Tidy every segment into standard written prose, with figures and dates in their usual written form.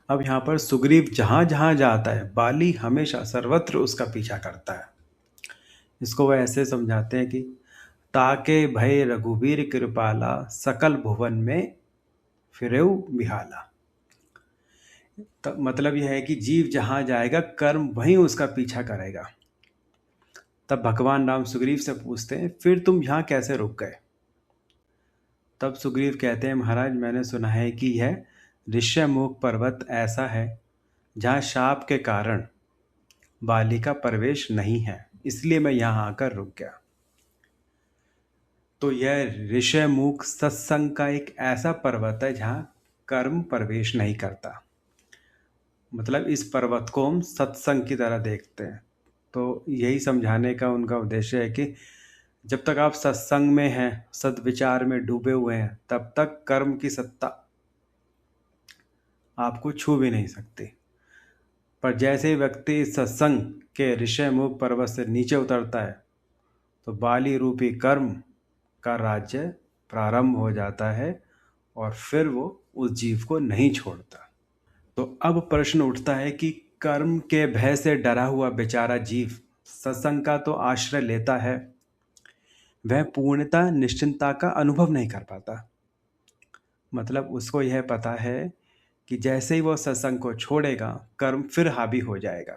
अब यहाँ पर सुग्रीव जहाँ जहाँ जाता है बाली हमेशा सर्वत्र उसका पीछा करता है। इसको वह ऐसे समझाते हैं कि ताके भय रघुवीर कृपाला सकल भुवन में फिरेउ बिहाला। मतलब यह है कि जीव जहाँ जाएगा कर्म वहीं उसका पीछा करेगा। तब भगवान राम सुग्रीव से पूछते हैं फिर तुम यहाँ कैसे रुक गए। तब सुग्रीव कहते हैं महाराज मैंने सुना है कि यह ऋष्यमुख पर्वत ऐसा है जहाँ शाप के कारण बाली का प्रवेश नहीं है, इसलिए मैं यहाँ आकर रुक गया। तो यह ऋष्यमुख सत्संग का एक ऐसा पर्वत है जहाँ कर्म प्रवेश नहीं करता। मतलब इस पर्वत को हम सत्संग की तरह देखते हैं। तो यही समझाने का उनका उद्देश्य है कि जब तक आप सत्संग में हैं, सद्विचार में डूबे हुए हैं, तब तक कर्म की सत्ता आपको छू भी नहीं सकती। पर जैसे ही व्यक्ति सत्संग के ऋषयमुख पर्वत से नीचे उतरता है तो बाली रूपी कर्म का राज्य प्रारंभ हो जाता है और फिर वो उस जीव को नहीं छोड़ता। तो अब प्रश्न उठता है कि कर्म के भय से डरा हुआ बेचारा जीव सत्संग का तो आश्रय लेता है, वह पूर्णता निश्चिंतता का अनुभव नहीं कर पाता। मतलब उसको यह पता है कि जैसे ही वो सत्संग को छोड़ेगा कर्म फिर हावी हो जाएगा।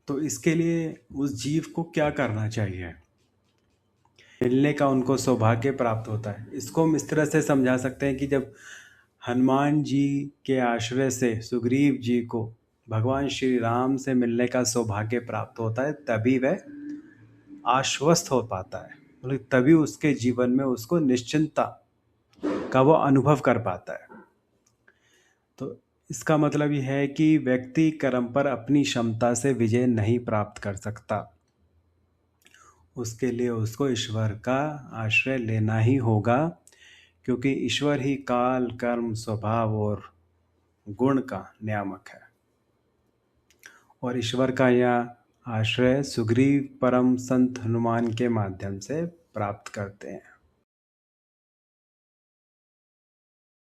तो इसके लिए उस जीव को क्या करना चाहिए? मिलने का उनको सौभाग्य प्राप्त होता है। इसको हम इस तरह से समझा सकते हैं कि जब हनुमान जी के आश्रय से सुग्रीव जी को भगवान श्री राम से मिलने का सौभाग्य प्राप्त होता है तभी वह आश्वस्त हो पाता है, मतलब तभी उसके जीवन में उसको निश्चिंतता का वो अनुभव कर पाता है। तो इसका मतलब यह है कि व्यक्ति कर्म पर अपनी क्षमता से विजय नहीं प्राप्त कर सकता। उसके लिए उसको ईश्वर का आश्रय लेना ही होगा, क्योंकि ईश्वर ही काल कर्म स्वभाव और गुण का नियामक है। और ईश्वर का यह आश्रय सुग्रीव परम संत हनुमान के माध्यम से प्राप्त करते हैं।